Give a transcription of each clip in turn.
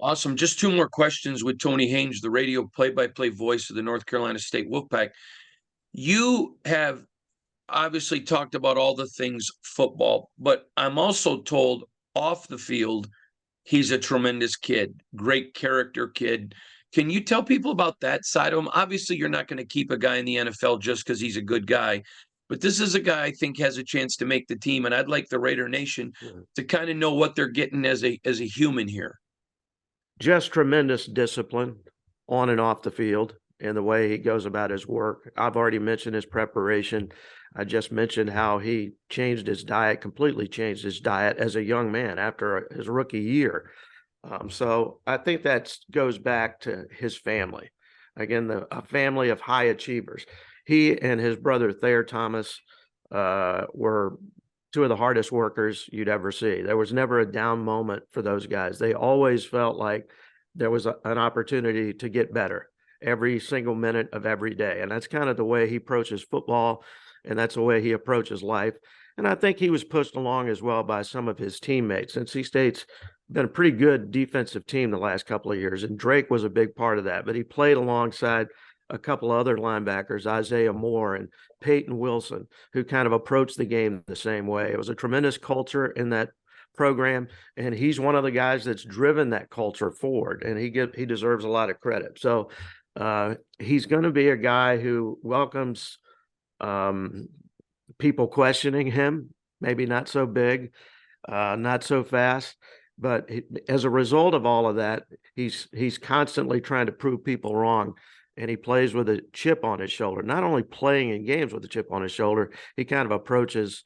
Awesome. Just two more questions with Tony Haynes, the radio play-by-play voice of the North Carolina State Wolfpack. You have obviously talked about all the things football, but I'm also told off the field, he's a tremendous kid, great character kid. Can you tell people about that side of him? Obviously, you're not going to keep a guy in the NFL just because he's a good guy, but this is a guy I think has a chance to make the team, and I'd like the Raider Nation to kind of know what they're getting as a human here. Just tremendous discipline on and off the field and the way he goes about his work. I've already mentioned his preparation. I just mentioned how he changed his diet, completely changed his diet as a young man after his rookie year. So I think that goes back to his family. Again, a family of high achievers. He and his brother Thayer Thomas were two of the hardest workers you'd ever see. There was never a down moment for those guys. They always felt like there was an opportunity to get better every single minute of every day. And that's kind of the way he approaches football, and that's the way he approaches life. And I think he was pushed along as well by some of his teammates. NC State's been a pretty good defensive team the last couple of years, and Drake was a big part of that. But he played alongside a couple other linebackers, Isaiah Moore and Peyton Wilson, who kind of approached the game the same way. It was a tremendous culture in that program, and he's one of the guys that's driven that culture forward, and he deserves a lot of credit. So he's going to be a guy who welcomes people questioning him, maybe not so big, not so fast. But as a result of all of that, he's constantly trying to prove people wrong. And he plays with a chip on his shoulder, not only playing in games with a chip on his shoulder, he kind of approaches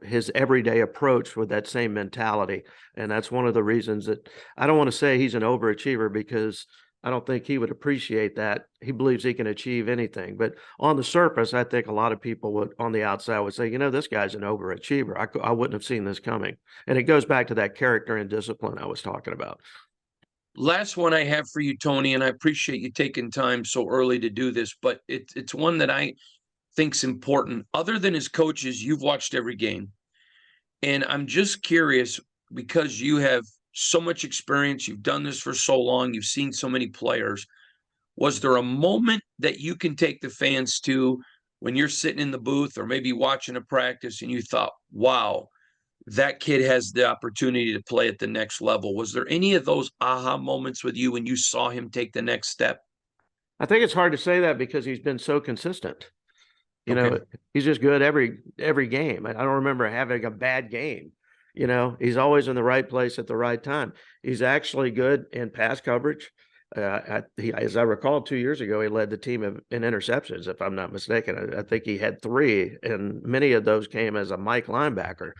his everyday approach with that same mentality. And that's one of the reasons that I don't want to say he's an overachiever, because I don't think he would appreciate that. He believes he can achieve anything. But on the surface, I think a lot of people would, on the outside, would say, this guy's an overachiever. I wouldn't have seen this coming. And it goes back to that character and discipline I was talking about. Last one I have for you, Tony, and I appreciate you taking time so early to do this, but it's one that I think's important. Other than his coaches, you've watched every game. And I'm just curious, because you have so much experience, you've done this for so long, you've seen so many players. Was there a moment that you can take the fans to when you're sitting in the booth or maybe watching a practice and you thought, wow, that kid has the opportunity to play at the next level? Was there any of those aha moments with you when you saw him take the next step? I think it's hard to say that because he's been so consistent. He's just good every game. I don't remember having a bad game. He's always in the right place at the right time. He's actually good in pass coverage. As I recall, 2 years ago, he led the team in interceptions, if I'm not mistaken. I think he had 3, and many of those came as a Mike linebacker.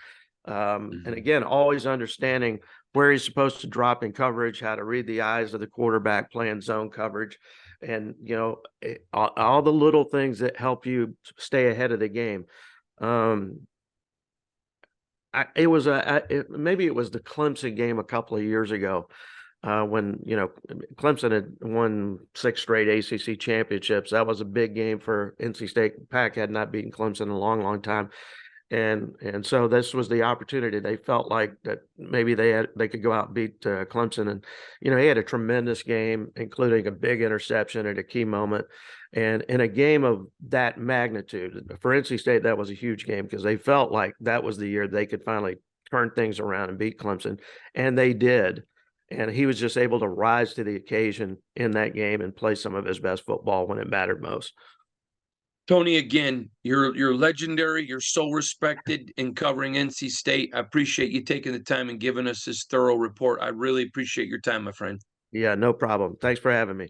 And again, always understanding where he's supposed to drop in coverage, how to read the eyes of the quarterback playing zone coverage, and all the little things that help you stay ahead of the game. Maybe it was the Clemson game a couple of years ago when Clemson had won 6 straight ACC championships. That was a big game for NC State. Pac had not beaten Clemson in a long, long time. And so this was the opportunity. They felt like that maybe they could go out and beat Clemson. And, he had a tremendous game, including a big interception at a key moment. And in a game of that magnitude, for NC State, that was a huge game because they felt like that was the year they could finally turn things around and beat Clemson. And they did. And he was just able to rise to the occasion in that game and play some of his best football when it mattered most. Tony, again, you're legendary. You're so respected in covering NC State. I appreciate you taking the time and giving us this thorough report. I really appreciate your time, my friend. Yeah, no problem. Thanks for having me.